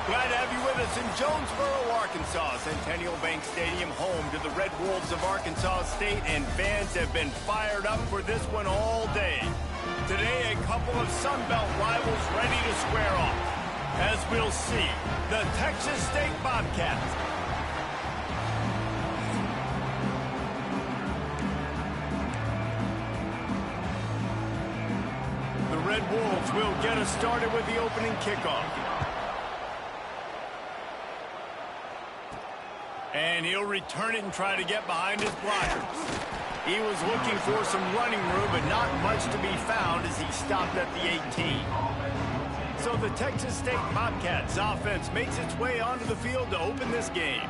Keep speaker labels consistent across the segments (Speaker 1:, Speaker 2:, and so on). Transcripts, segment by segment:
Speaker 1: Glad to have you with us in Jonesboro, Arkansas. Centennial Bank Stadium, home to the Red Wolves of Arkansas State, and fans have been fired up for this one all day. Today, a couple of Sun Belt rivals ready to square off. As we'll see, the Texas State Bobcats. The Red Wolves will get us started with the opening kickoff. And he'll return it and try to get behind his blockers. He was looking for some running room, but not much to be found as he stopped at the 18. So the Texas State Bobcats offense makes its way onto the field to open this game.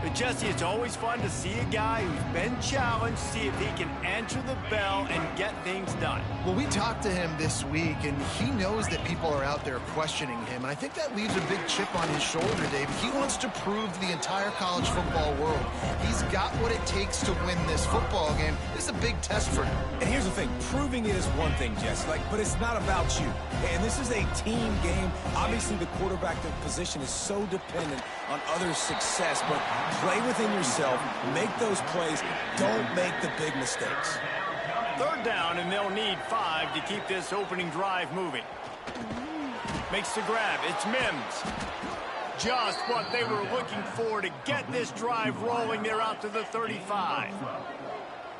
Speaker 1: But Jesse, it's always fun to see a guy who's been challenged, see if he can answer the bell and get things done.
Speaker 2: Well, we talked to him this week, and he knows that people are out there questioning him. And I think that leaves a big chip on his shoulder, David. He wants to prove to the entire college football world he's got what it takes to win this football game. This is a big test for him.
Speaker 3: And here's the thing. Proving it is one thing, Jesse, but it's not about you. And this is a team game. Obviously, the quarterback position is so dependent on others' success, but play within yourself, make those plays, don't make the big mistakes.
Speaker 1: Third down, and they'll need 5 to keep this opening drive moving. Makes the grab. It's Mims. Just what they were looking for to get this drive rolling. They're out to the 35.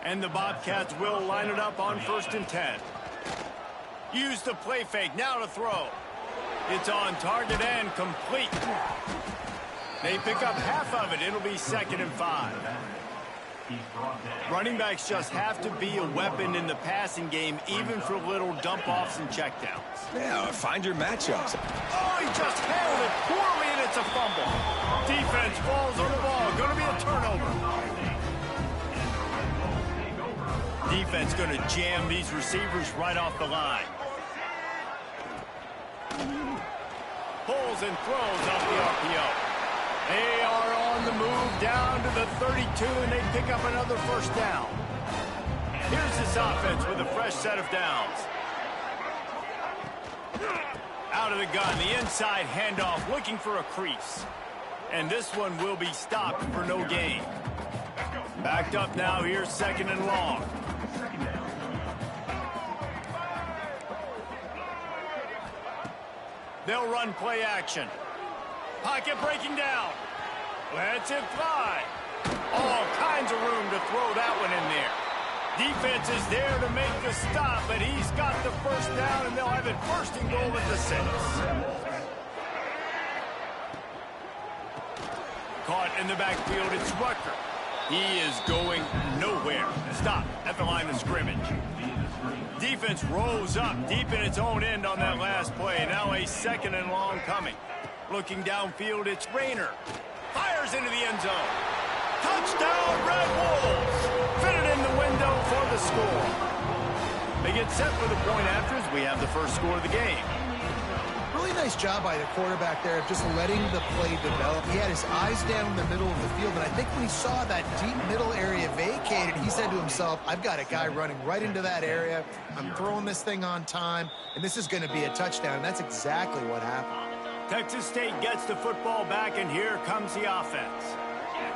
Speaker 1: And the Bobcats will line it up on 1st and 10. Use the play fake. Now to throw. It's on target and complete. They pick up half of it. It'll be 2nd and 5. Running backs just have to be a weapon in the passing game, even for little dump-offs and checkdowns.
Speaker 3: Yeah, find your matchups.
Speaker 1: Oh, he just handled it poorly, and it's a fumble. Defense falls on the ball. Going to be a turnover. Defense going to jam these receivers right off the line. Pulls and throws off the RPO. They are on the move down to the 32, and they pick up another 1st down. Here's this offense with a fresh set of downs. Out of the gun, the inside handoff, looking for a crease. And this one will be stopped for no gain. Backed up now, here's 2nd and long. They'll run play action. Pocket breaking down. Lets it fly. All kinds of room to throw that one in there. Defense is there to make the stop, but he's got the 1st down, and they'll have it 1st and goal at the 6. Caught in the backfield, it's Rucker. He is going nowhere. Stop at the line of scrimmage. Defense rolls up deep in its own end on that last play. Now a 2nd and long coming. Looking downfield, it's Rayner. Fires into the end zone. Touchdown, Red Wolves. Fit it in the window for the score. They get set for the point after as we have the 1st score of the game.
Speaker 2: Really nice job by the quarterback there of just letting the play develop. He had his eyes down in the middle of the field, and I think when he saw that deep middle area vacated, he said to himself, I've got a guy running right into that area. I'm throwing this thing on time, and this is going to be a touchdown. And that's exactly what happened.
Speaker 1: Texas State gets the football back, and here comes the offense.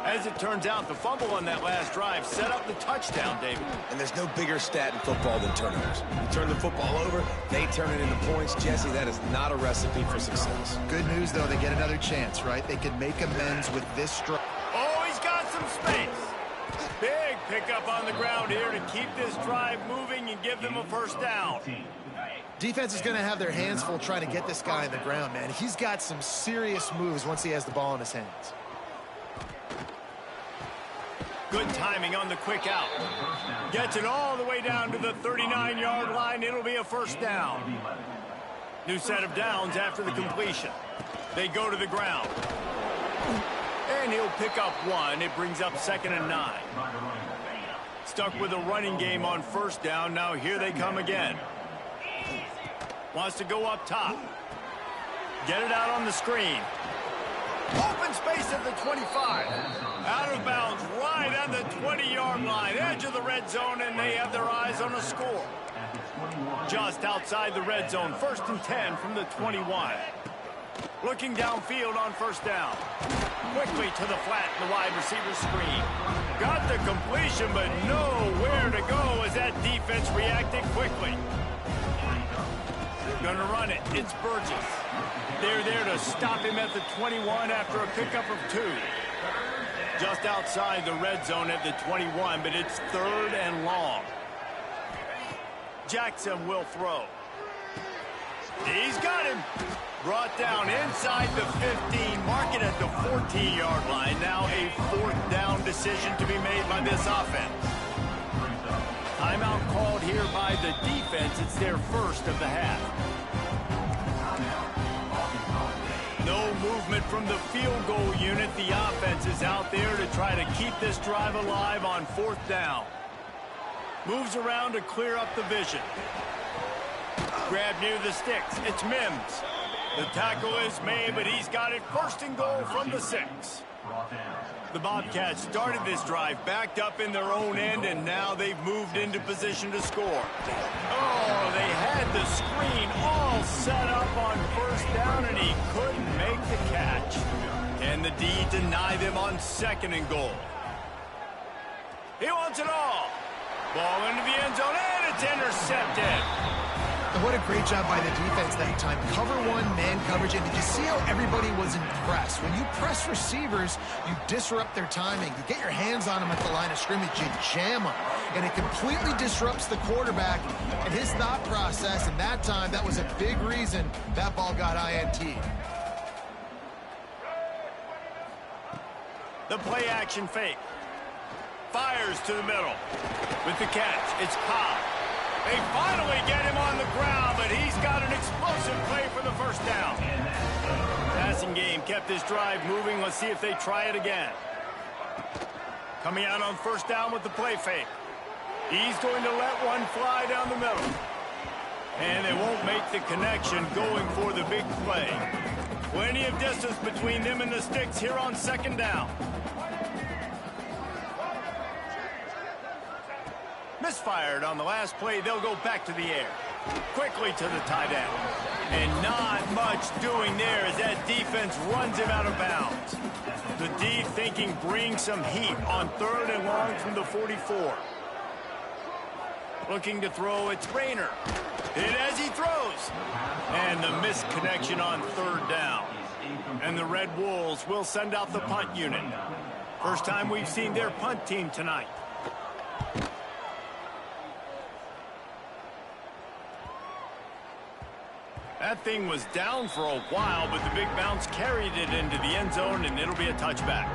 Speaker 1: As it turns out, the fumble on that last drive set up the touchdown, David.
Speaker 3: And there's no bigger stat in football than turnovers. You turn the football over, they turn it into points. Jesse, that is not a recipe for success.
Speaker 2: Good news, though, they get another chance, right? They can make amends with this strike.
Speaker 1: Oh, he's got some space. Big pickup on the ground here to keep this drive moving and give them a 1st down.
Speaker 2: Defense is going to have their hands full trying to get this guy on the ground, man. He's got some serious moves once he has the ball in his hands.
Speaker 1: Good timing on the quick out. Gets it all the way down to the 39-yard line. It'll be a 1st down. New set of downs after the completion. They go to the ground. And he'll pick up 1. It brings up 2nd and 9. Stuck with a running game on 1st down. Now here they come again. Wants to go up top. Get it out on the screen. Open space at the 25. Out of bounds right at the 20-yard line. Edge of the red zone, and they have their eyes on a score. Just outside the red zone. 1st and 10 from the 21. Looking downfield on first down. Quickly to the flat in the wide receiver screen. Got the completion, but nowhere to go as that defense reacted quickly. Gonna run it. It's Burgess. They're there to stop him at the 21 after a pickup of 2. Just outside the red zone at the 21, but it's 3rd and long. Jackson will throw. He's got him. Brought down inside the 15, mark it at the 14-yard line. Now a 4th down decision to be made by this offense. Timeout called here by the defense. It's their first of the half. No movement from the field goal unit. The offense is out there to try to keep this drive alive on 4th down. Moves around to clear up the vision. Grab near the sticks. It's Mims. The tackle is made, but he's got it 1st and goal from the 6. The Bobcats started this drive backed up in their own end, and now they've moved into position to score. Oh, they had the screen all set up on 1st down, and he couldn't make the catch. Can the D deny them on 2nd and goal? He wants it all. Ball into the end zone, and it's intercepted.
Speaker 2: And what a great job by the defense that time. Cover 1, man coverage. And did you see how everybody was impressed? When you press receivers, you disrupt their timing. You get your hands on them at the line of scrimmage. You jam them. And it completely disrupts the quarterback and his thought process. And that time, that was a big reason that ball got INT.
Speaker 1: The play action fake. Fires to the middle. With the catch, it's Cobb. They finally get him on the ground, but he's got an explosive play for the 1st down. Passing game kept this drive moving. Let's see if they try it again. Coming out on 1st down with the play fake. He's going to let one fly down the middle. And they won't make the connection going for the big play. Plenty of distance between them and the sticks here on 2nd down. Misfired on the last play. They'll go back to the air. Quickly to the tight end. And not much doing there as that defense runs him out of bounds. The D thinking bring some heat on 3rd and long from the 44. Looking to throw, it's Rayner. Hit as he throws. And the missed connection on 3rd down. And the Red Wolves will send out the punt unit. First time we've seen their punt team tonight. That thing was down for a while, but the big bounce carried it into the end zone, and it'll be a touchback.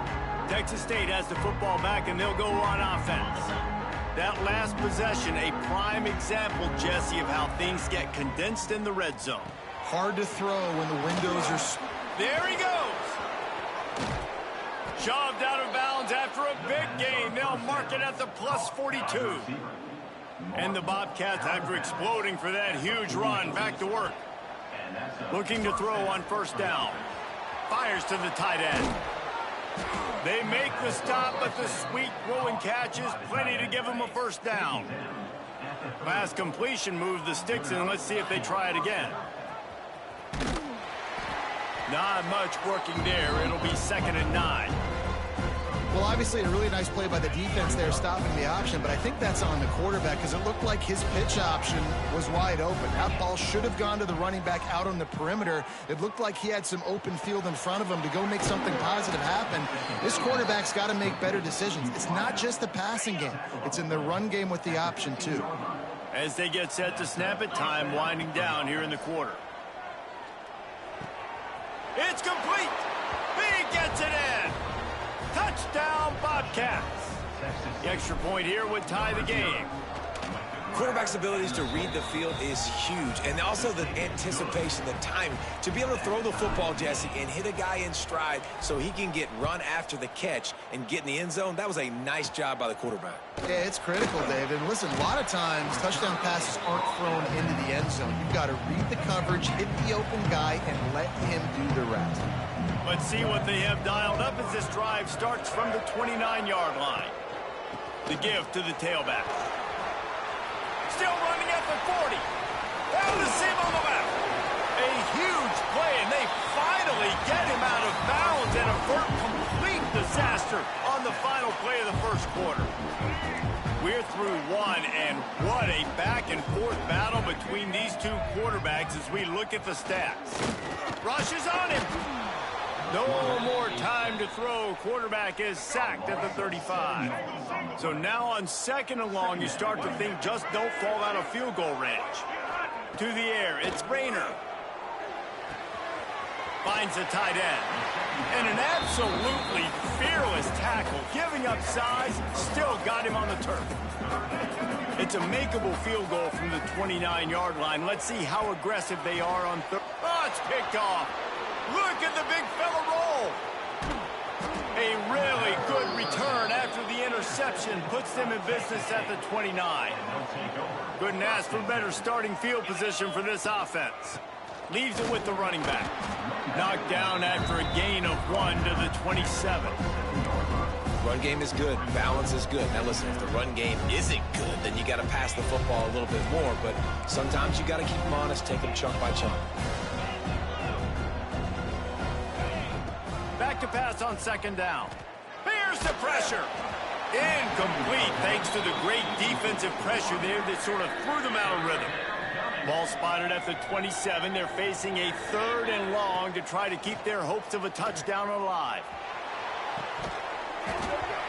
Speaker 1: Texas State has the football back, and they'll go on offense. That last possession, a prime example, Jesse, of how things get condensed in the red zone.
Speaker 2: Hard to throw when the windows are...
Speaker 1: There he goes. Shoved out of bounds after a big gain. They'll mark it at the plus 42. And the Bobcats, after exploding for that huge run, back to work. Looking to throw on 1st down. Fires to the tight end. They make the stop, but the sweet throwing catch is plenty to give them a 1st down. Last completion moved the sticks, and let's see if they try it again. Not much working there. It'll be 2nd and 9.
Speaker 2: Well, obviously, a really nice play by the defense there, stopping the option, but I think that's on the quarterback because it looked like his pitch option was wide open. That ball should have gone to the running back out on the perimeter. It looked like he had some open field in front of him to go make something positive happen. This quarterback's got to make better decisions. It's not just the passing game. It's in the run game with the option, too.
Speaker 1: As they get set to snap it, time winding down here in the quarter. It's complete. He gets it in. Touchdown, Bobcats. The extra point here would tie the game.
Speaker 3: Quarterback's abilities to read the field is huge, and also the anticipation, the timing. To be able to throw the football, Jesse, and hit a guy in stride so he can get run after the catch and get in the end zone, that was a nice job by the quarterback.
Speaker 2: Yeah, it's critical, Dave. And listen, a lot of times touchdown passes aren't thrown into the end zone. You've got to read the coverage, hit the open guy, and let him do the rest.
Speaker 1: Let's see what they have dialed up as this drive starts from the 29-yard line. The give to the tailback. Still running at the 40. Down the seam on the left. A huge play, and they fire get him out of bounds and avert complete disaster on the final play of the first quarter. We're through one, and what a back-and-forth battle between these two quarterbacks as we look at the stats. Rush is on him. No more time to throw. Quarterback is sacked at the 35. So now on 2nd and long, you start to think just don't fall out of field goal range. To the air, it's Rayner. Finds the tight end. And an absolutely fearless tackle. Giving up size, still got him on the turf. It's a makeable field goal from the 29-yard line. Let's see how aggressive they are on third. Oh, it's picked off. Look at the big fella roll. A really good return after the interception puts them in business at the 29. Couldn't ask for better starting field position for this offense. Leaves it with the running back. Knocked down after a gain of 1 to the 27.
Speaker 3: Run game is good. Balance is good. Now listen, if the run game isn't good, then you got to pass the football a little bit more. But sometimes you got to keep them honest, take them chunk by chunk.
Speaker 1: Back to pass on 2nd down. Here's the pressure. Incomplete thanks to the great defensive pressure there that sort of threw them out of rhythm. Ball spotted at the 27. They're facing a 3rd and long to try to keep their hopes of a touchdown alive.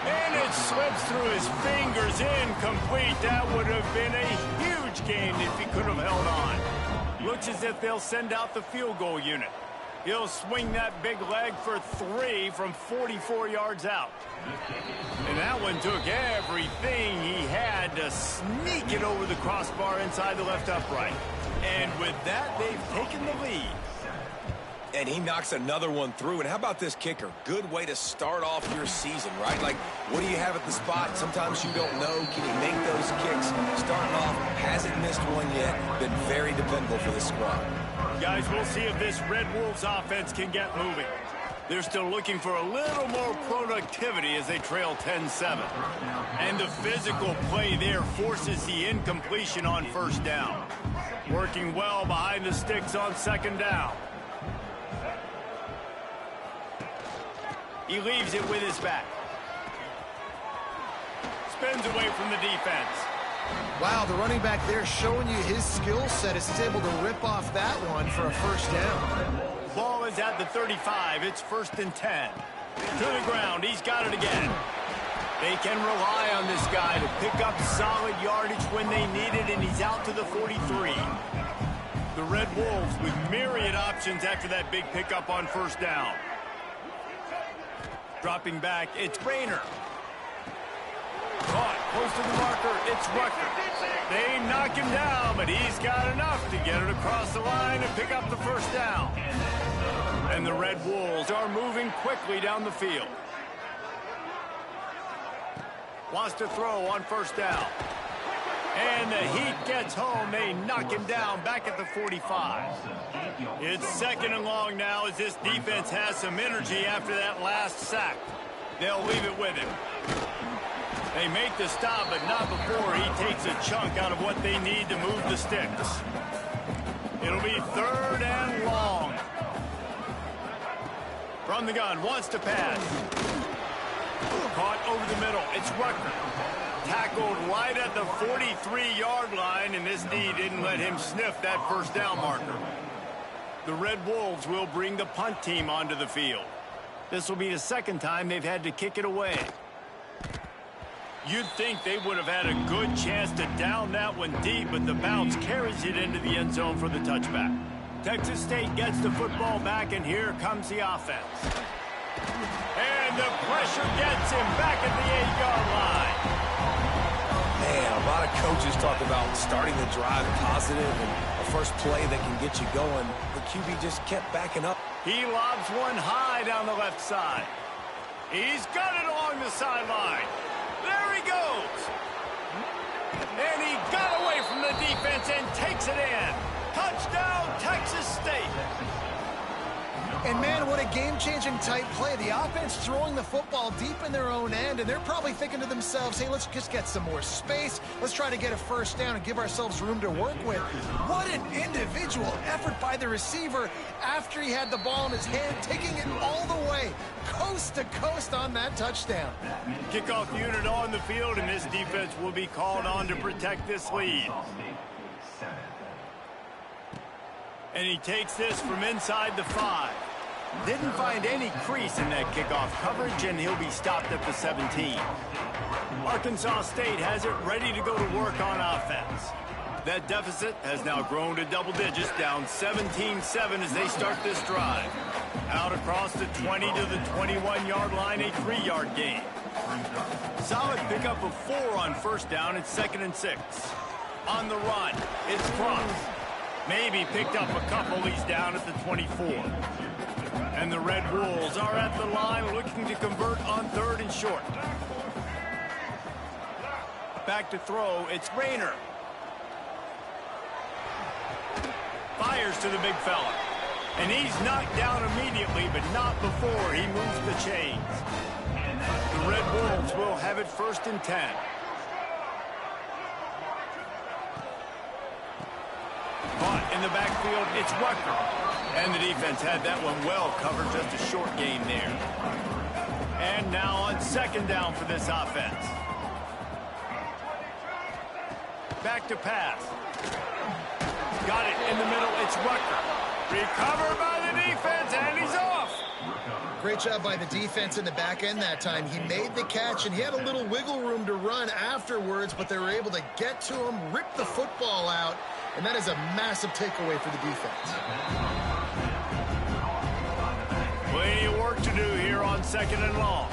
Speaker 1: And it slips through his fingers. Incomplete. That would have been a huge gain if he could have held on. Looks as if they'll send out the field goal unit. He'll swing that big leg for 3 from 44 yards out. And that one took everything he had to sneak it over the crossbar inside the left upright. And with that, they've taken the lead.
Speaker 3: And he knocks another one through. And how about this kicker? Good way to start off your season, right? Like, what do you have at the spot? Sometimes you don't know. Can he make those kicks? Starting off, hasn't missed one yet. Been very dependable for the squad.
Speaker 1: Guys, we'll see if this Red Wolves offense can get moving. They're still looking for a little more productivity as they trail 10-7. And the physical play there forces the incompletion on 1st down. Working well behind the sticks on 2nd down. He leaves it with his back. Spins away from the defense.
Speaker 2: Wow, the running back there showing you his skill set as he's able to rip off that one for a 1st down.
Speaker 1: Ball is at the 35. It's 1st and 10. To the ground. He's got it again. They can rely on this guy to pick up solid yardage when they need it, and he's out to the 43. The Red Wolves with myriad options after that big pickup on 1st down. Dropping back, it's Rayner. Caught close to the marker, it's Rucker. They knock him down, but he's got enough to get it across the line and pick up the 1st down. And the Red Wolves are moving quickly down the field. Wants to throw on 1st down. And the heat gets home. They knock him down back at the 45. It's 2nd and long now as this defense has some energy after that last sack. They'll leave it with him. They make the stop, but not before he takes a chunk out of what they need to move the sticks. It'll be 3rd and long. From the gun, wants to pass. Caught over the middle. It's Rucker. Tackled right at the 43-yard line, and this D didn't let him sniff that 1st down marker. The Red Wolves will bring the punt team onto the field. This will be the 2nd time they've had to kick it away. You'd think they would have had a good chance to down that one deep, but the bounce carries it into the end zone for the touchback. Texas State gets the football back, and here comes the offense. And the pressure gets him back at the 8-yard line.
Speaker 3: Man, a lot of coaches talk about starting the drive positive and a first play that can get you going. The QB just kept backing up.
Speaker 1: He lobs one high down the left side. He's got it along the sideline. There he goes. And he got away from the defense and takes it in. Touchdown, Texas State.
Speaker 2: And man, what a game-changing type play. The offense throwing the football deep in their own end, and they're probably thinking to themselves, hey, let's just get some more space. Let's try to get a first down and give ourselves room to work with. What an individual effort by the receiver after he had the ball in his hand, taking it all the way, coast to coast on that touchdown.
Speaker 1: Kickoff unit on the field, and this defense will be called on to protect this lead. And he takes this from inside the 5. Didn't find any crease in that kickoff coverage, and he'll be stopped at the 17. Arkansas State has it ready to go to work on offense. That deficit has now grown to double digits, down 17-7 as they start this drive. Out across the 20 to the 21-yard line, a 3-yard gain. Solid pickup of 4 on first down. It's 2nd and 6. On the run, it's Cross. Maybe picked up a couple. He's down at the 24. And the Red Wolves are at the line looking to convert on 3rd and short. Back to throw, it's Rayner. Fires to the big fella. And he's knocked down immediately, but not before he moves the chains. The Red Wolves will have it 1st and 10. But in the backfield, it's Rucker. And the defense had that one well covered, just a short gain there. And now on 2nd down for this offense. Back to pass. Got it in the middle, it's Rucker. Recovered by the defense, and he's off.
Speaker 2: Great job by the defense in the back end that time. He made the catch, and he had a little wiggle room to run afterwards, but they were able to get to him, rip the football out, and that is a massive takeaway for the defense.
Speaker 1: Plenty of work to do here on 2nd and long.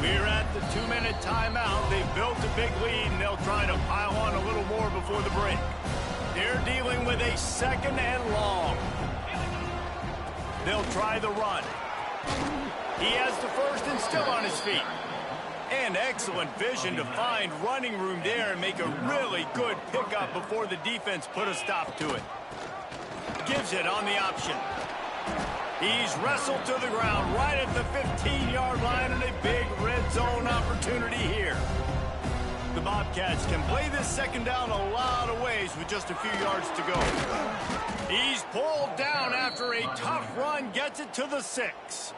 Speaker 1: We're at the 2-minute timeout. They've built a big lead, and they'll try to pile on a little more before the break. They're dealing with a 2nd and long. They'll try the run. He has the 1st and still on his feet. And excellent vision to find running room there and make a really good pickup before the defense put a stop to it. Gives it on the option. He's wrestled to the ground right at the 15-yard line, and a big red zone opportunity here. The Bobcats can play this 2nd down a lot of ways with just a few yards to go. He's pulled down after a tough run, gets it to the 6.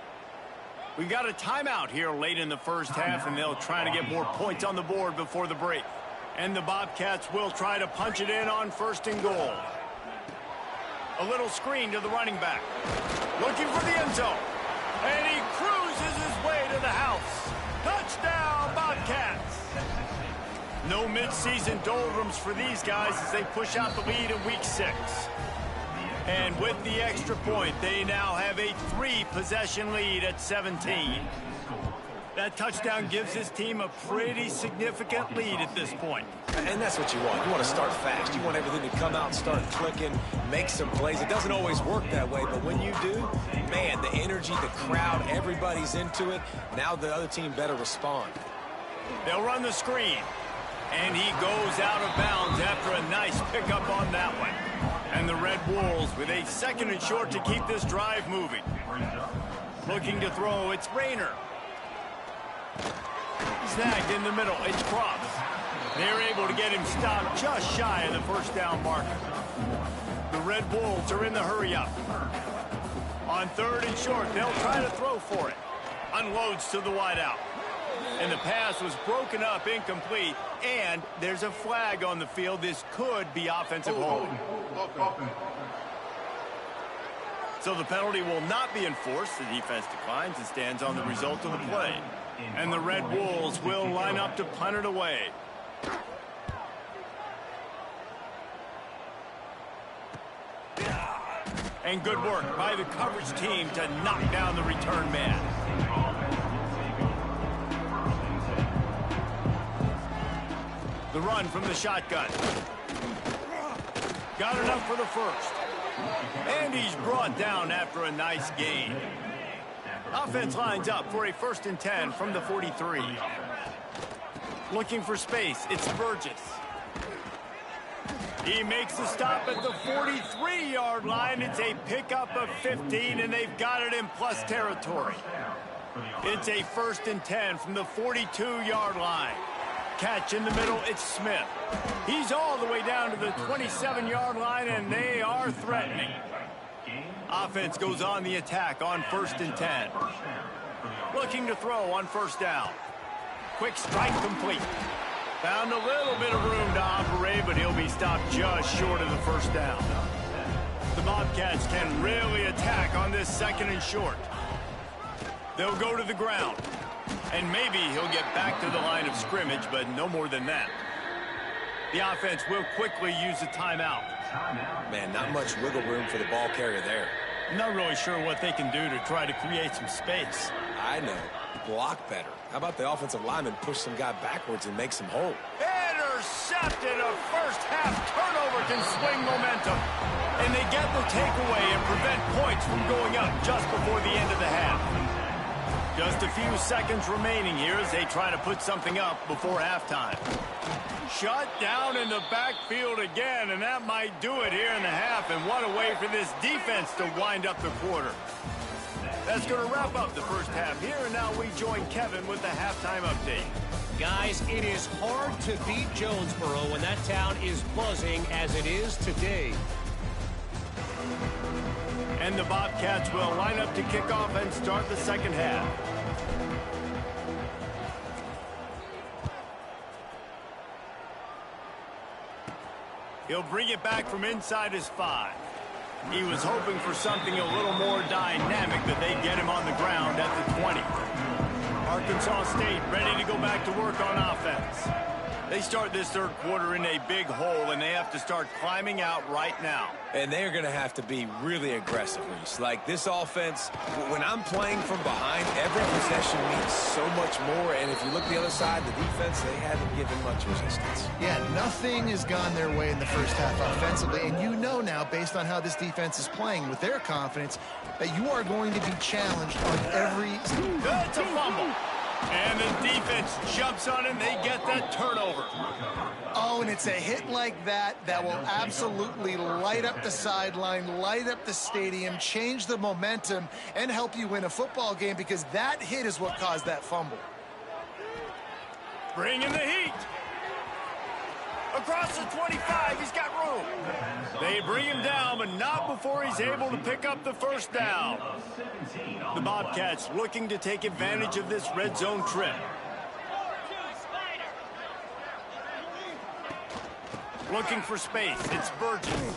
Speaker 1: We got a timeout here late in the 1st half, and they'll try to get more points on the board before the break. And the Bobcats will try to punch it in on 1st and goal. A little screen to the running back. Looking for the end zone. And he cruises his way to the house. Touchdown, Bobcats. No midseason doldrums for these guys as they push out the lead in week 6. And with the extra point, they now have a 3-possession lead at 17. That touchdown gives his team a pretty significant lead at this point.
Speaker 3: And that's what you want. You want to start fast. You want everything to come out and start clicking, make some plays. It doesn't always work that way, but when you do, man, the energy, the crowd, everybody's into it. Now the other team better respond.
Speaker 1: They'll run the screen. And he goes out of bounds after a nice pickup on that one. And the Red Wolves with a 2nd and short to keep this drive moving. Looking to throw, it's Rayner. Snagged in the middle, it's Cross. They're able to get him stopped just shy of the 1st down marker. The Red Wolves are in the hurry-up. On 3rd and short, they'll try to throw for it. Unloads to the wideout. And the pass was broken up, incomplete, and there's a flag on the field. This could be offensive holding. So the penalty will not be enforced. The defense declines and stands on the result of the play. And the Red Wolves will line up to punt it away. And good work by the coverage team to knock down the return man. The run from the shotgun. Got enough for the 1st. And he's brought down after a nice gain. Offense lines up for a 1st and 10 from the 43. Looking for space, it's Burgess. He makes the stop at the 43-yard line. It's a pickup of 15, and they've got it in plus territory. It's a 1st and 10 from the 42-yard line. Catch in the middle, it's Smith. He's all the way down to the 27-yard line, and they are threatening. Offense goes on the attack on 1st and 10. Looking to throw on 1st down. Quick strike complete. Found a little bit of room to operate, but he'll be stopped just short of the 1st down. The Bobcats can really attack on this 2nd and short. They'll go to the ground. And maybe he'll get back to the line of scrimmage, but no more than that. The offense will quickly use a timeout.
Speaker 3: Man, not much wiggle room for the ball carrier there.
Speaker 1: I'm not really sure what they can do to try to create some space.
Speaker 3: I know. Block better. How about the offensive lineman push some guy backwards and make some hole?
Speaker 1: Intercepted. A first-half turnover can swing momentum. And they get the takeaway and prevent points from going up just before the end of the half. Just a few seconds remaining here as they try to put something up before halftime. Shut down in the backfield again, and that might do it here in the half. And what a way for this defense to wind up the quarter. That's going to wrap up the first half here, and now we join Kevin with the halftime update.
Speaker 4: Guys, it is hard to beat Jonesboro when that town is buzzing as it is today.
Speaker 1: And the Bobcats will line up to kick off and start the 2nd half. He'll bring it back from inside his 5. He was hoping for something a little more dynamic, but they get him on the ground at the 20. Arkansas State ready to go back to work on offense. They start this 3rd quarter in a big hole, and they have to start climbing out right now.
Speaker 3: And they're going to have to be really aggressive, Reese. Like this offense, when I'm playing from behind, every possession means so much more. And if you look the other side, the defense, they haven't given much resistance.
Speaker 2: Yeah, nothing has gone their way in the first half offensively. And you know now, based on how this defense is playing with their confidence, that you are going to be challenged on every...
Speaker 1: That's a fumble. And the defense jumps on him. They get that turnover.
Speaker 2: Oh, and it's a hit like that that will absolutely light up the sideline, light up the stadium, change the momentum, and help you win a football game, because that hit is what caused that fumble.
Speaker 1: Bring in the heat. Across the 25, he's got room. They bring him down, but not before he's able to pick up the 1st down. The Bobcats looking to take advantage of this red zone trip. Looking for space, it's Burgess.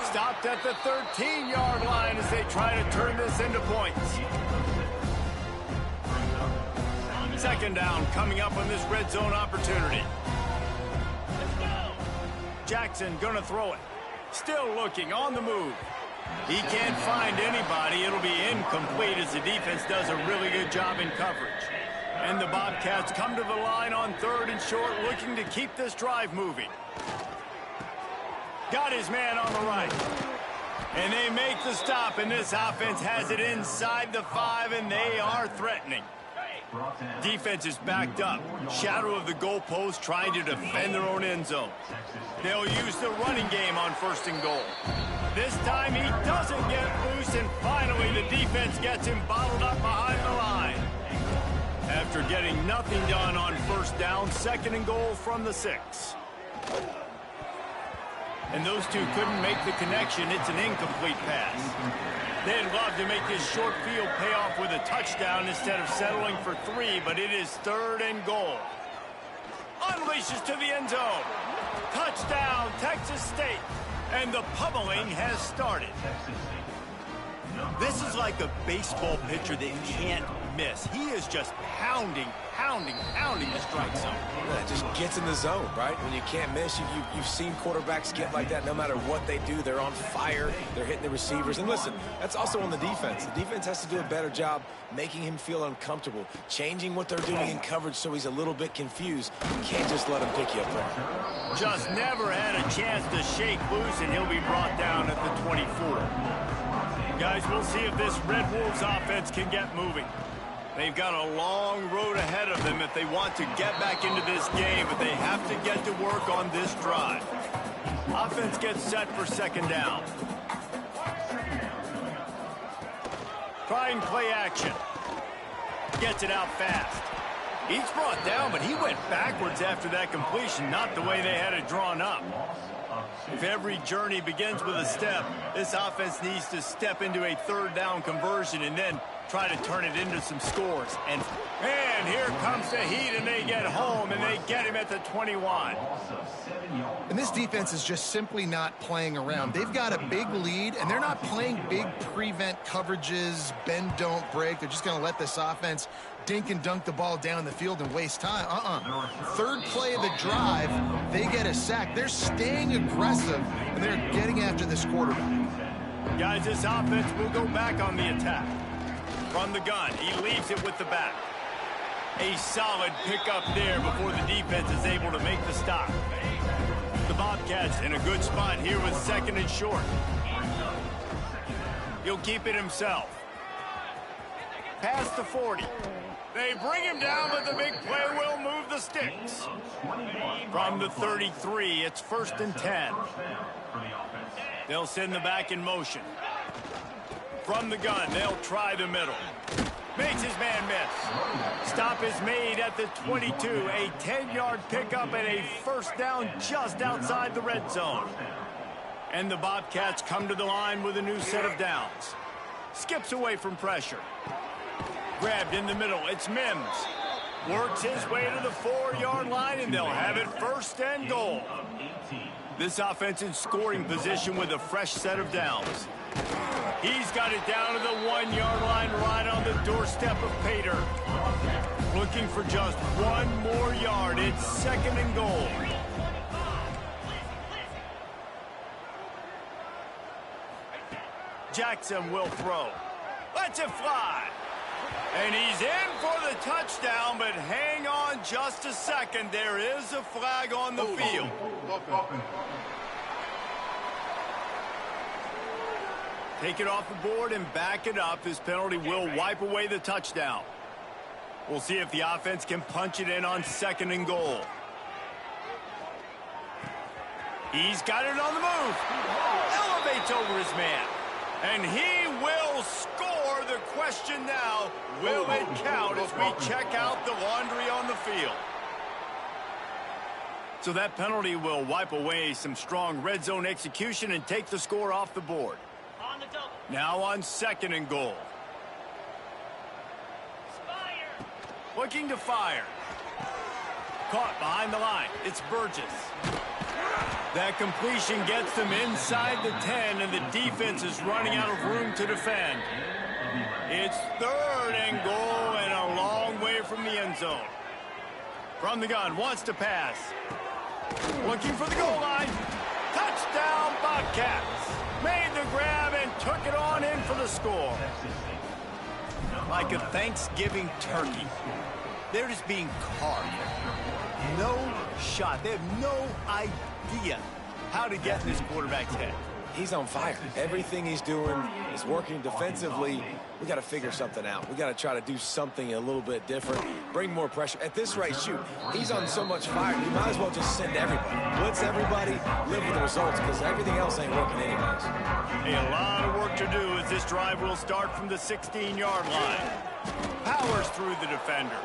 Speaker 1: Stopped at the 13-yard line as they try to turn this into points. 2nd down coming up on this red zone opportunity. Jackson gonna throw it. Still looking on the move. He can't find anybody. It'll be incomplete as the defense does a really good job in coverage. And the Bobcats come to the line on 3rd and short, looking to keep this drive moving. Got his man on the right. And they make the stop, and this offense has it inside the 5, and they are threatening. Defense is backed up. Shadow of the goalpost, trying to defend their own end zone. They'll use the running game on 1st and goal. This time he doesn't get loose, and finally the defense gets him bottled up behind the line. After getting nothing done on 1st down, 2nd and goal from the 6. And those two couldn't make the connection. It's an incomplete pass. They'd love to make this short field pay off with a touchdown instead of settling for 3, but it is 3rd and goal. Unleashes to the end zone. Touchdown, Texas State. And the pummeling has started. This is like a baseball pitcher that can't miss. He is just pounding the strike zone.
Speaker 3: Yeah, it just gets in the zone, right? When you can't miss, you've seen quarterbacks get like that no matter what they do. They're on fire. They're hitting the receivers. And listen, that's also on the defense. The defense has to do a better job making him feel uncomfortable, changing what they're doing in coverage so he's a little bit confused. You can't just let him pick you apart.
Speaker 1: Just never had a chance to shake loose, and he'll be brought down at the 24. Guys, we'll see if this Red Wolves offense can get moving. They've got a long road ahead of them if they want to get back into this game, but they have to get to work on this drive. Offense gets set for second down. Trying play action. Gets it out fast. He's brought down, but he went backwards after that completion, not the way they had it drawn up. If every journey begins with a step, this offense needs to step into a third down conversion and then try to turn it into some scores. And here comes the heat, and they get home, and they get him at the 21.
Speaker 2: And this defense is just simply not playing around. They've got a big lead, and they're not playing big prevent coverages, bend, don't break. They're just going to let this offense dink and dunk the ball down the field and waste time. Third play of the drive, they get a sack. They're staying aggressive, and they're getting after this quarterback.
Speaker 1: Guys, this offense will go back on the attack. From the gun, he leaves it with the back. A solid pickup there before the defense is able to make the stop. The Bobcats in a good spot here with second and short. He'll keep it himself. Past the 40. They bring him down, but the big play will move the sticks. From the 33, it's 1st and 10. They'll send the back in motion. From the gun, they'll try the middle. Makes his man miss. Stop is made at the 22. A 10-yard pickup and a first down just outside the red zone. And the Bobcats come to the line with a new set of downs. Skips away from pressure. Grabbed in the middle. It's Mims. Works his way to the 4-yard line, and they'll have it 1st and goal. This offense in scoring position with a fresh set of downs. He's got it down to the 1-yard line right on the doorstep of Pater. Looking for just one more yard. It's 2nd and goal. Jackson will throw. Lets it fly. And he's in for the touchdown, but hang on just a second. There is a flag on the field. Take it off the board and back it up. This penalty will wipe away the touchdown. We'll see if the offense can punch it in on 2nd and goal. He's got it on the move. Elevates over his man. And he will score. The question now, will it count as we check out the laundry on the field? So that penalty will wipe away some strong red zone execution and take the score off the board.
Speaker 4: On the double.
Speaker 1: Now on 2nd and goal.
Speaker 4: Fire.
Speaker 1: Looking to fire. Caught behind the line. It's Burgess. That completion gets them inside the 10, and the defense is running out of room to defend. It's 3rd and goal and a long way from the end zone. From the gun, wants to pass. Looking for the goal line. Touchdown, Bobcats. Made the grab and took it on in for the score. Like a Thanksgiving turkey. They're just being carved. No shot. They have no idea how to get in this quarterback's head.
Speaker 3: He's on fire. Everything he's doing is working defensively. We got to figure something out. We got to try to do something a little bit different. Bring more pressure. At this rate, shoot, he's on so much fire, you might as well just send everybody. Blitz everybody, live with the results, because everything else ain't working anyways.
Speaker 1: A lot of work to do as this drive will start from the 16-yard line. Powers through the defender.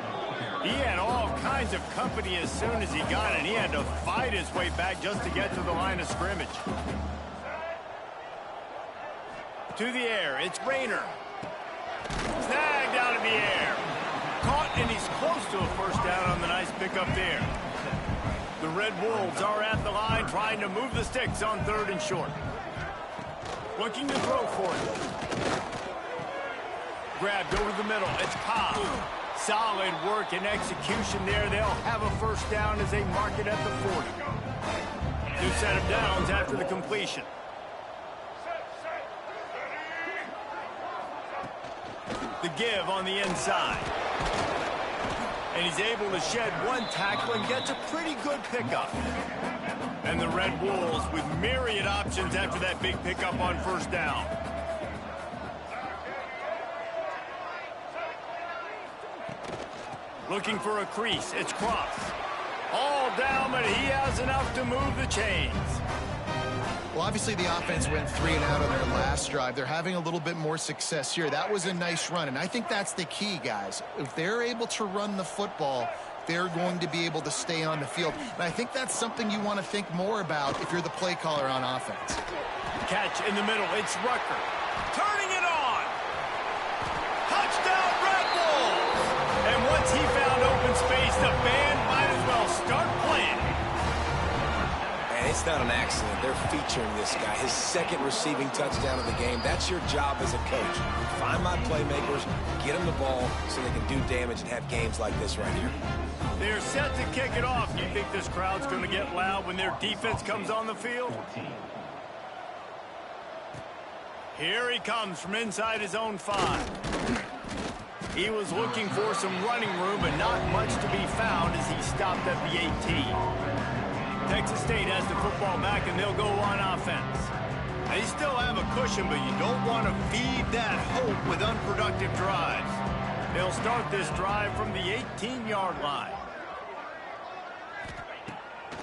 Speaker 1: He had all kinds of company as soon as he got it, and he had to fight his way back just to get to the line of scrimmage. To the air, it's Rayner. Snagged out of the air. Caught, and he's close to a first down on the nice pickup there. The Red Wolves are at the line trying to move the sticks on 3rd and short. Looking to throw for it. Grabbed over the middle. It's Cobb. Solid work and execution there. They'll have a first down as they mark it at the 40. New set of downs after the completion. The give on the inside. And he's able to shed one tackle and gets a pretty good pickup. And the Red Wolves with myriad options after that big pickup on first down. Looking for a crease. It's Cross. All down, but he has enough to move the chains.
Speaker 2: Well, obviously the offense went 3 and out on their last drive. They're having a little bit more success here. That was a nice run, and I think that's the key, guys. If they're able to run the football, they're going to be able to stay on the field. And I think that's something you want to think more about if you're the play caller on offense.
Speaker 1: Catch in the middle. It's Rucker. Turning it on. Touchdown, Red Bulls! And once he found open space, the band might as well start playing.
Speaker 3: And it's not an accident. They're featuring this guy. His second receiving touchdown of the game. That's your job as a coach. Find my playmakers, get them the ball so they can do damage and have games like this right here.
Speaker 1: They're set to kick it off. You think this crowd's going to get loud when their defense comes on the field? Here he comes from inside his own 5. He was looking for some running room, but not much to be found as he stopped at the 18. Texas State has the football back, and they'll go on offense. They still have a cushion, but you don't want to feed that hope with unproductive drives. They'll start this drive from the 18-yard line.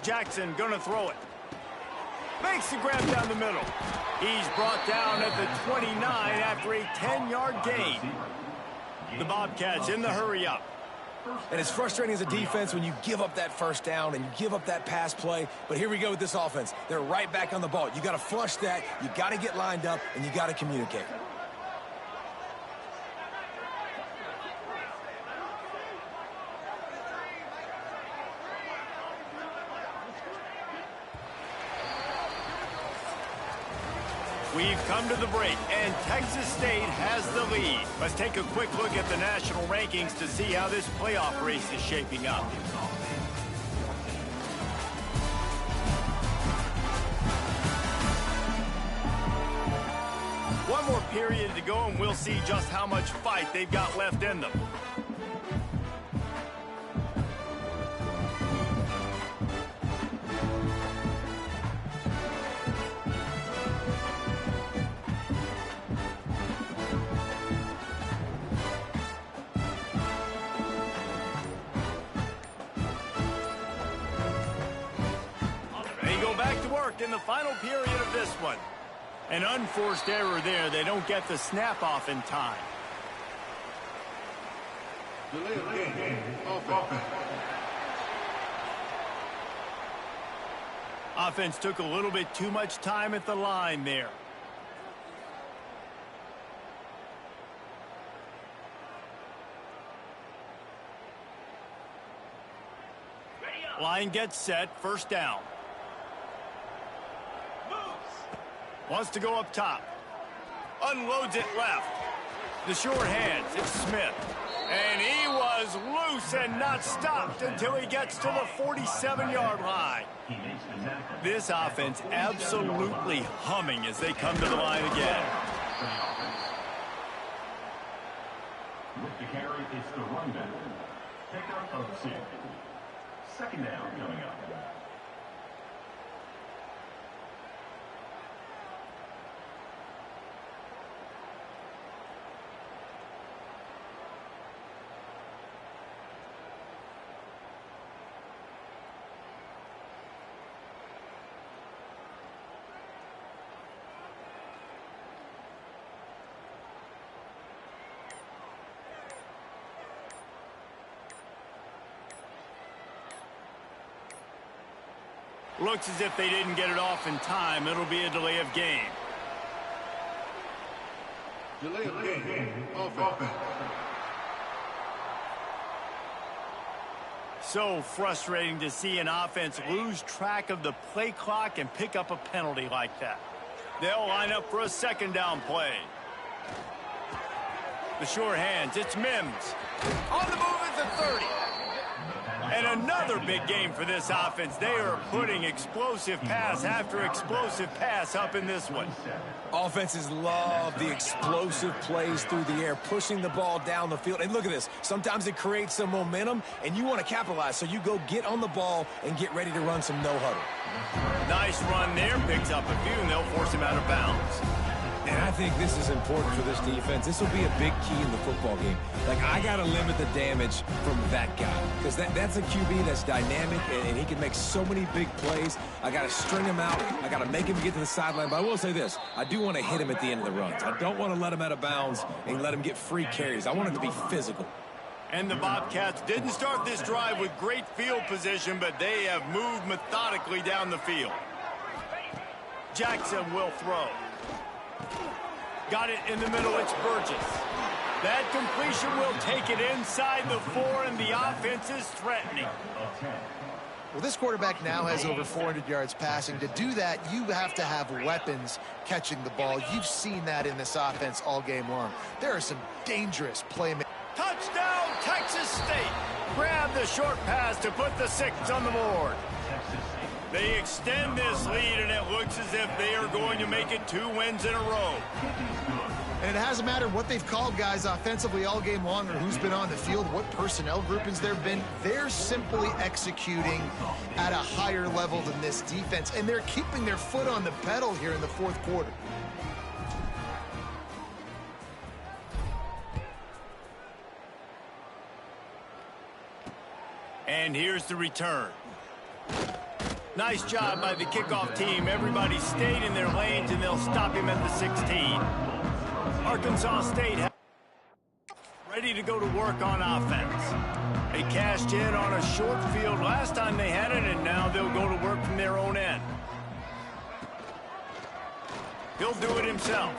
Speaker 1: Jackson gonna throw it. Makes the grab down the middle. He's brought down at the 29 after a 10-yard gain. The Bobcats in the hurry-up.
Speaker 3: And it's frustrating as a defense when you give up that first down and you give up that pass play. But here we go with this offense. They're right back on the ball. You got to flush that. You got to get lined up, and you got to communicate.
Speaker 1: We've come to the break, and Texas State has the lead. Let's take a quick look at the national rankings to see how this playoff race is shaping up. One more period to go, and we'll see just how much fight they've got left in them. Back to work in the final period of this one. An unforced error there. They don't get the snap off in time. Offense took a little bit too much time at the line there. Line gets set. First down. Wants to go up top. Unloads it left. The short hands. It's Smith. And he was loose and not stopped until he gets to the 47-yard line. This offense absolutely humming as they come to the line again.
Speaker 5: With the carry, it's the run back. Pickup of 6. Second down coming up.
Speaker 1: Looks as if they didn't get it off in time. It'll be a delay of game.
Speaker 5: Delay of game. Offense.
Speaker 1: So frustrating to see an offense lose track of the play clock and pick up a penalty like that. They'll line up for a second down play. The short hands. It's Mims. On the move at the 30. And another big game for this offense. They are putting explosive pass after explosive pass up in this one.
Speaker 3: Offenses love the explosive plays through the air, pushing the ball down the field. And look at this. Sometimes it creates some momentum, and you want to capitalize. So you go get on the ball and get ready to run some no-huddle.
Speaker 1: Nice run there. Picks up a few, and they'll force him out of bounds.
Speaker 3: And I think this is important for this defense. This will be a big key in the football game. Like, I got to limit the damage from that guy because that's a QB that's dynamic, and he can make so many big plays. I got to string him out. I got to make him get to the sideline. But I will say this. I do want to hit him at the end of the runs. I don't want to let him out of bounds and let him get free carries. I want him to be physical.
Speaker 1: And the Bobcats didn't start this drive with great field position, but they have moved methodically down the field. Jackson will throw. Got it in the middle, it's Burgess. That completion will take it inside the 4, and the offense is threatening.
Speaker 2: Well, this quarterback now has over 400 yards passing. To do that, you have to have weapons catching the ball. You've seen that in this offense all game long. There are some dangerous playmakers.
Speaker 1: Touchdown, Texas State. Grab the short pass to put the 6 on the board. They extend this lead, and it looks as if they are going to make it 2 wins in a row.
Speaker 2: And it hasn't mattered what they've called guys offensively all game long or who's been on the field, what personnel groupings there have been. They're simply executing at a higher level than this defense, and they're keeping their foot on the pedal here in the fourth quarter.
Speaker 1: And here's the return. Nice job by the kickoff team. Everybody stayed in their lanes, and they'll stop him at the 16. Arkansas State ready to go to work on offense. They cashed in on a short field last time they had it, and now they'll go to work from their own end. He'll do it himself.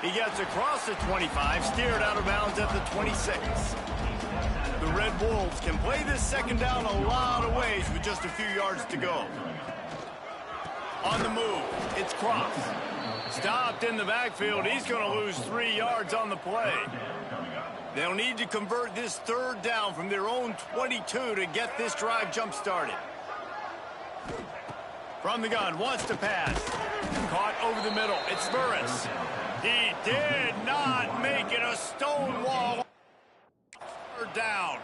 Speaker 1: He gets across the 25, steered out of bounds at the 26. The Red Wolves can play this second down a lot of ways with just a few yards to go. On the move, it's Cross. Stopped in the backfield. He's going to lose 3 yards on the play. They'll need to convert this 3rd down from their own 22 to get this drive jump-started. From the gun, wants to pass. Caught over the middle. It's Burris. He did not make it. A stone wall. Down.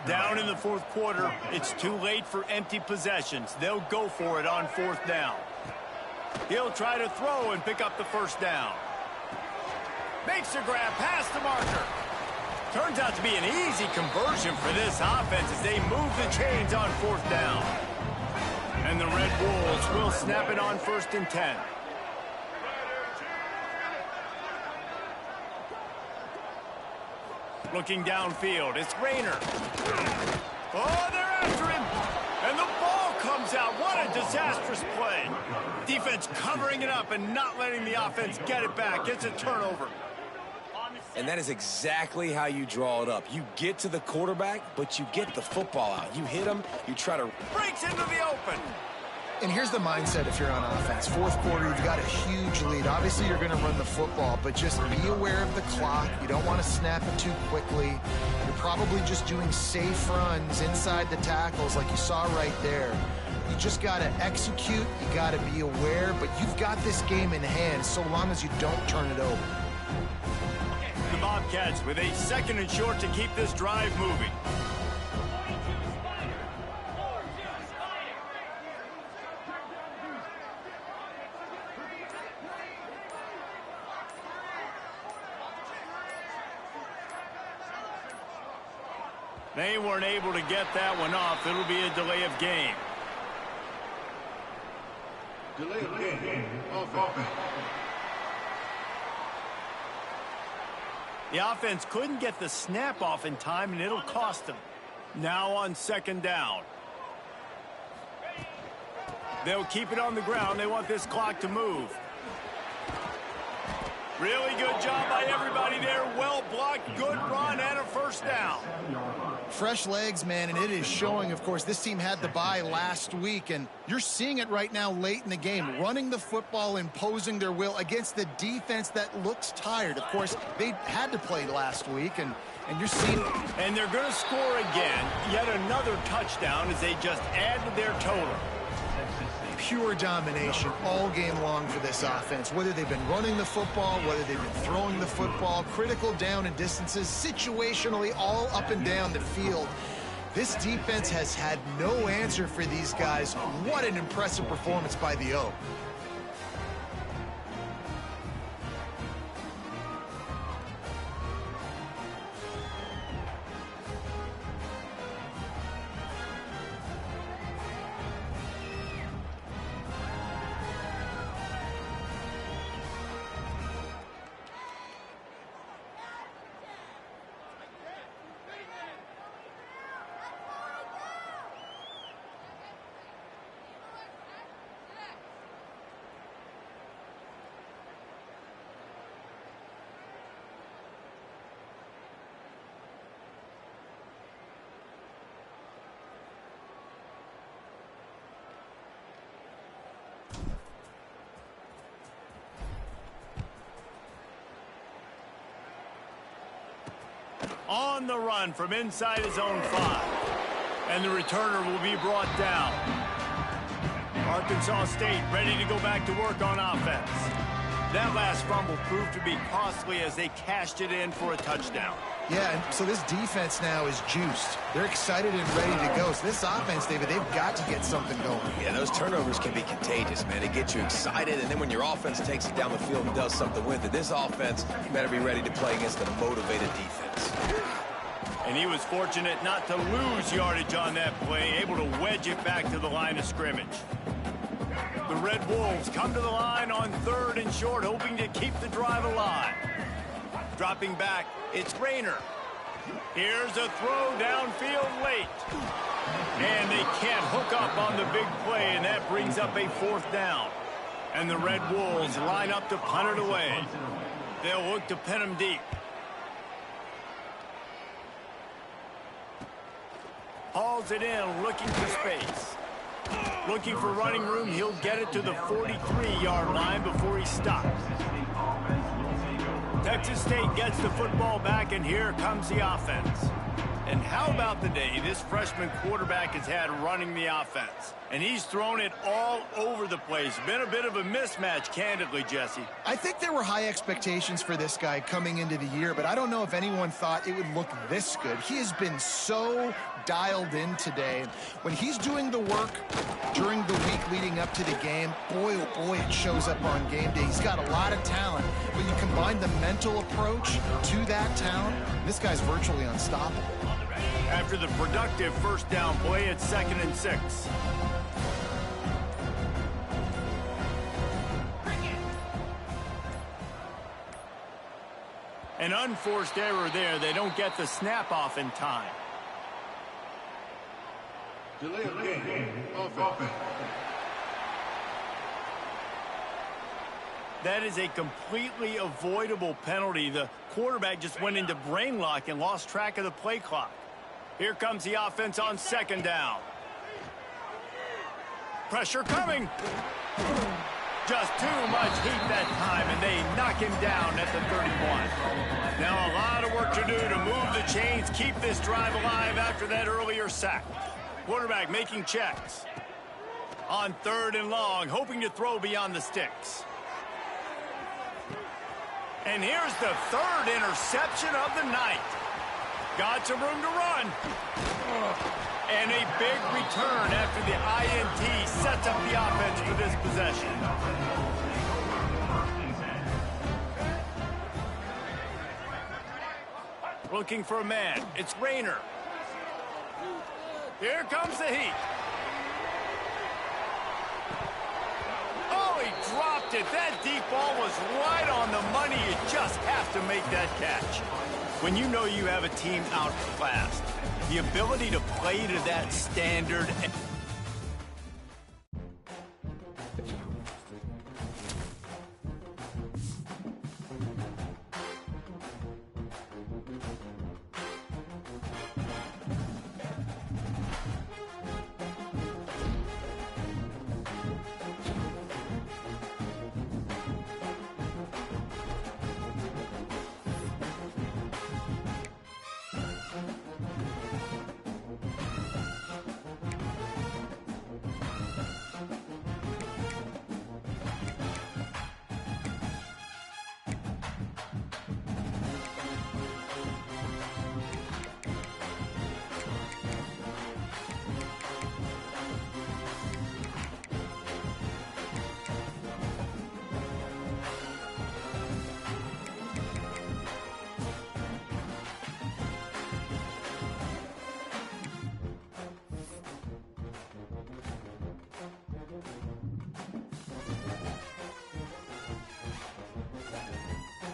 Speaker 1: Down in the 4th quarter. It's too late for empty possessions. They'll go for it on 4th down. He'll try to throw and pick up the 1st down. Makes a grab past the marker. Turns out to be an easy conversion for this offense as they move the chains on 4th down. And the Red Wolves will snap it on 1st and 10. Looking downfield, it's Rayner. Oh, they're after him. And the ball comes out. What a disastrous play. Defense covering it up and not letting the offense get it back. It's a turnover.
Speaker 3: And that is exactly how you draw it up. You get to the quarterback, but you get the football out. You hit him, you try to...
Speaker 1: Breaks into the open.
Speaker 2: And here's the mindset if you're on offense. 4th quarter, you've got a huge lead. Obviously, you're going to run the football, but just be aware of the clock. You don't want to snap it too quickly. You're probably just doing safe runs inside the tackles like you saw right there. You just got to execute. You got to be aware, but you've got this game in hand so long as you don't turn it over.
Speaker 1: The Bobcats with a 2nd and short to keep this drive moving. They weren't able to get that one off. It'll be a delay of game.
Speaker 5: Delay of game. Offense.
Speaker 1: The offense couldn't get the snap off in time, and it'll cost them. Now on 2nd down. They'll keep it on the ground. They want this clock to move. Really good job by everybody there. Well blocked, good run, and a 1st down.
Speaker 2: Fresh legs, man, and it is showing, of course, this team had the bye last week, and you're seeing it right now late in the game, running the football, imposing their will against the defense that looks tired. Of course, they had to play last week, and you're seeing it.
Speaker 1: And they're going to score again, yet another touchdown as they just add to their total.
Speaker 2: Pure domination all game long for this offense. Whether they've been running the football, whether they've been throwing the football, critical down and distances, situationally all up and down the field. This defense has had no answer for these guys. What an impressive performance by the O.
Speaker 1: On the run from inside his own 5. And the returner will be brought down. Arkansas State ready to go back to work on offense. That last fumble proved to be costly as they cashed it in for a touchdown.
Speaker 2: Yeah, and so this defense now is juiced. They're excited and ready to go. So this offense, David, they've got to get something going.
Speaker 3: Yeah, those turnovers can be contagious, man. They get you excited, and then when your offense takes it down the field and does something with it, this offense better be ready to play against a motivated defense.
Speaker 1: And he was fortunate not to lose yardage on that play, able to wedge it back to the line of scrimmage. The Red Wolves come to the line on 3rd and short, hoping to keep the drive alive. Dropping back, it's Rayner. Here's a throw downfield late. And they can't hook up on the big play, and that brings up a 4th down. And the Red Wolves line up to punt it away. They'll look to pin him deep. Hauls it in, looking for space. Looking for running room, he'll get it to the 43-yard line before he stops. Texas State gets the football back, and here comes the offense. And how about the day this freshman quarterback has had running the offense? And he's thrown it all over the place. Been a bit of a mismatch, candidly, Jesse.
Speaker 2: I think there were high expectations for this guy coming into the year, but I don't know if anyone thought it would look this good. He has been so dialed in today. When he's doing the work during the week leading up to the game, boy, oh boy, it shows up on game day. He's got a lot of talent, but you combine the mental approach to that talent, this guy's virtually unstoppable.
Speaker 1: After the productive first down play, it's 2nd and 6. An unforced error there. They don't get the snap off in time.
Speaker 5: Delay of game. Offense.
Speaker 1: That is a completely avoidable penalty. The quarterback just went into brain lock and lost track of the play clock. Here comes the offense on 2nd down. Pressure coming. Just too much heat that time, and they knock him down at the 31. Now a lot of work to do to move the chains, keep this drive alive after that earlier sack. Quarterback making checks. On 3rd and long, hoping to throw beyond the sticks. And here's the 3rd interception of the night. Got some room to run. And a big return after the INT sets up the offense for this possession. Looking for a man. It's Rayner. Here comes the heat. Oh, he dropped it. That deep ball was right on the money. You just have to make that catch. When you know you have a team outclassed, the ability to play to that standard.